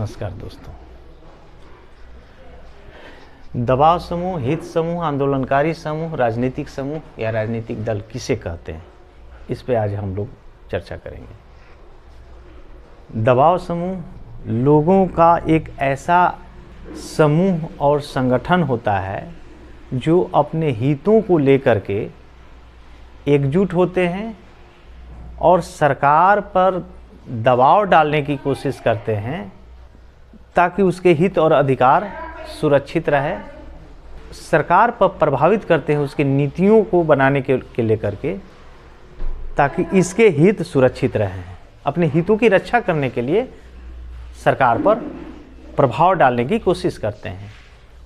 नमस्कार दोस्तों। दबाव समूह, हित समूह, आंदोलनकारी समूह, राजनीतिक समूह या राजनीतिक दल किसे कहते हैं, इस पे आज हम लोग चर्चा करेंगे। दबाव समूह लोगों का एक ऐसा समूह और संगठन होता है जो अपने हितों को लेकर के एकजुट होते हैं और सरकार पर दबाव डालने की कोशिश करते हैं ताकि उसके हित और अधिकार सुरक्षित रहे। सरकार पर प्रभावित करते हैं उसकी नीतियों को बनाने के लेकर के, ताकि इसके हित सुरक्षित रहें। अपने हितों की रक्षा करने के लिए सरकार पर प्रभाव डालने की कोशिश करते हैं।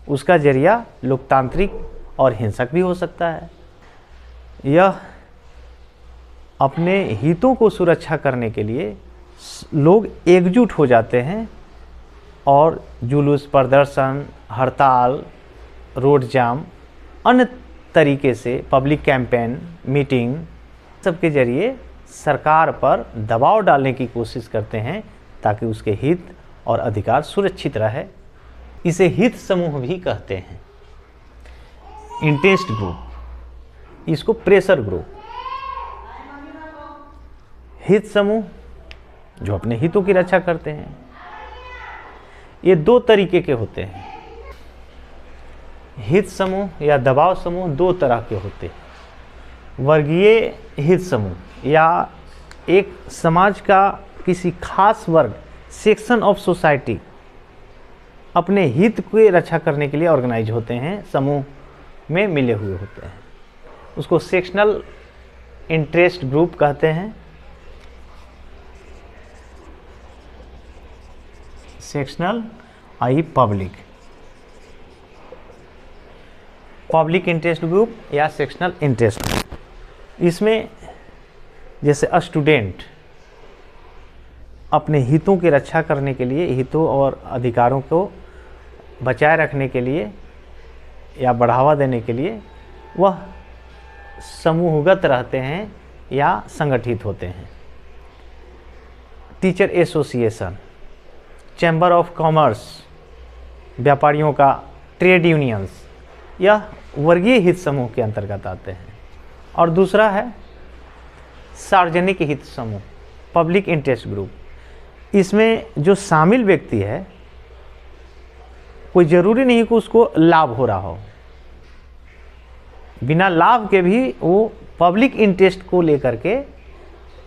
उसका जरिया लोकतांत्रिक और हिंसक भी हो सकता है। यह अपने हितों को सुरक्षा करने के लिए लोग एकजुट हो जाते हैं और जुलूस, प्रदर्शन, हड़ताल, रोड जाम, अन्य तरीके से पब्लिक कैंपेन, मीटिंग सबके जरिए सरकार पर दबाव डालने की कोशिश करते हैं ताकि उसके हित और अधिकार सुरक्षित रहे। इसे हित समूह भी कहते हैं। इंटरेस्ट ग्रुप, इसको प्रेशर ग्रुप। हित समूह जो अपने हितों की रक्षा करते हैं, ये दो तरीके के होते हैं। हित समूह या दबाव समूह दो तरह के होते हैं। वर्गीय हित समूह या एक समाज का किसी खास वर्ग, सेक्शन ऑफ सोसाइटी, अपने हित की रक्षा करने के लिए ऑर्गेनाइज होते हैं, समूह में मिले हुए होते हैं। उसको सेक्शनल इंटरेस्ट ग्रुप कहते हैं। सेक्शनल आई पब्लिक इंटरेस्ट ग्रुप या सेक्शनल इंटरेस्ट ग्रुप। इसमें जैसे स्टूडेंट अपने हितों की रक्षा करने के लिए, हितों और अधिकारों को बचाए रखने के लिए या बढ़ावा देने के लिए वह समूहगत रहते हैं या संगठित होते हैं। Teacher association, chamber of commerce, व्यापारियों का ट्रेड यूनियंस, यह वर्गीय हित समूह के अंतर्गत आते हैं। और दूसरा है सार्वजनिक हित समूह, पब्लिक इंटरेस्ट ग्रुप। इसमें जो शामिल व्यक्ति है, कोई ज़रूरी नहीं कि उसको लाभ हो रहा हो, बिना लाभ के भी वो पब्लिक इंटरेस्ट को लेकर के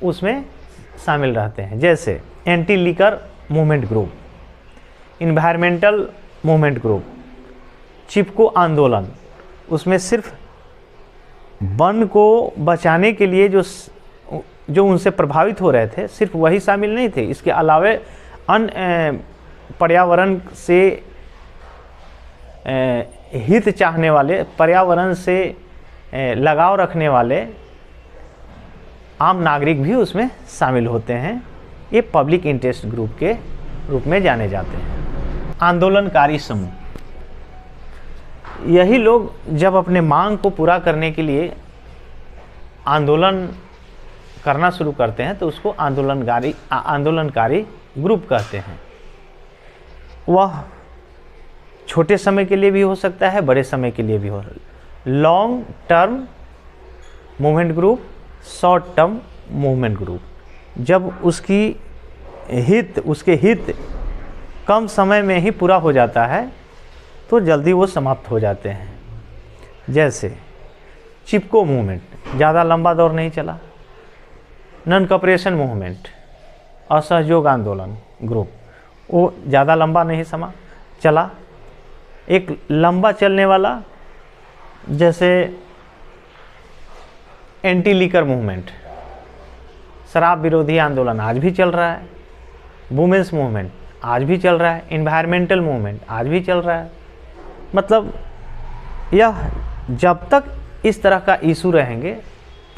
उसमें शामिल रहते हैं। जैसे anti liquor movement group, environmental movement group, Chipko आंदोलन। उसमें सिर्फ वन को बचाने के लिए जो उनसे प्रभावित हो रहे थे, सिर्फ वही शामिल नहीं थे। इसके अलावे अन्य पर्यावरण से हित चाहने वाले, पर्यावरण से लगाव रखने वाले आम नागरिक भी उसमें शामिल होते हैं। ये पब्लिक इंटरेस्ट ग्रुप के रूप में जाने जाते हैं। आंदोलनकारी समूह, यही लोग जब अपने मांग को पूरा करने के लिए आंदोलन करना शुरू करते हैं तो उसको आंदोलनकारी ग्रुप कहते हैं। वह छोटे समय के लिए भी हो सकता है, बड़े समय के लिए भी हो। Long term movement group, short term movement group. जब उसके हित कम समय में ही पूरा हो जाता है तो जल्दी वो समाप्त हो जाते हैं। जैसे चिपको मूवमेंट ज़्यादा लंबा दौर नहीं चला। नॉन कॉपरेशन मूवमेंट, असहयोग आंदोलन ग्रुप, वो ज़्यादा लंबा नहीं चला। एक लंबा चलने वाला जैसे एंटी लीकर मूवमेंट, शराब विरोधी आंदोलन आज भी चल रहा है। वुमेन्स मूवमेंट आज भी चल रहा है। इन्वायरमेंटल मूवमेंट आज भी चल रहा है। मतलब यह जब तक इस तरह का इशू रहेंगे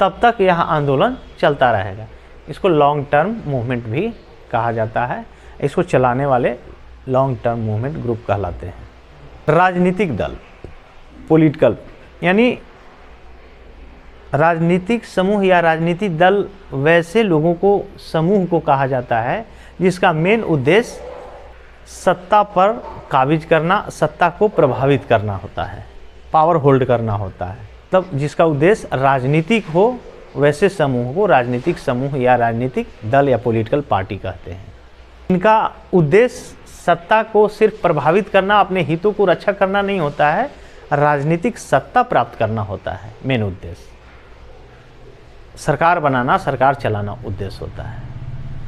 तब तक यह आंदोलन चलता रहेगा। इसको लॉन्ग टर्म मूवमेंट भी कहा जाता है। इसको चलाने वाले लॉन्ग टर्म मूवमेंट ग्रुप कहलाते हैं। राजनीतिक दल, पॉलिटिकल, यानी राजनीतिक समूह या राजनीतिक दल वैसे लोगों को, समूह को कहा जाता है जिसका मेन उद्देश्य सत्ता पर काबिज करना, सत्ता को प्रभावित करना होता है, पावर होल्ड करना होता है। तब जिसका उद्देश्य राजनीतिक हो, वैसे समूह को राजनीतिक समूह या राजनीतिक दल या पॉलिटिकल पार्टी कहते हैं। इनका उद्देश्य सत्ता को सिर्फ प्रभावित करना, अपने हितों को रक्षा करना नहीं होता है, राजनीतिक सत्ता प्राप्त करना होता है मेन उद्देश्य। सरकार बनाना, सरकार चलाना उद्देश्य होता है।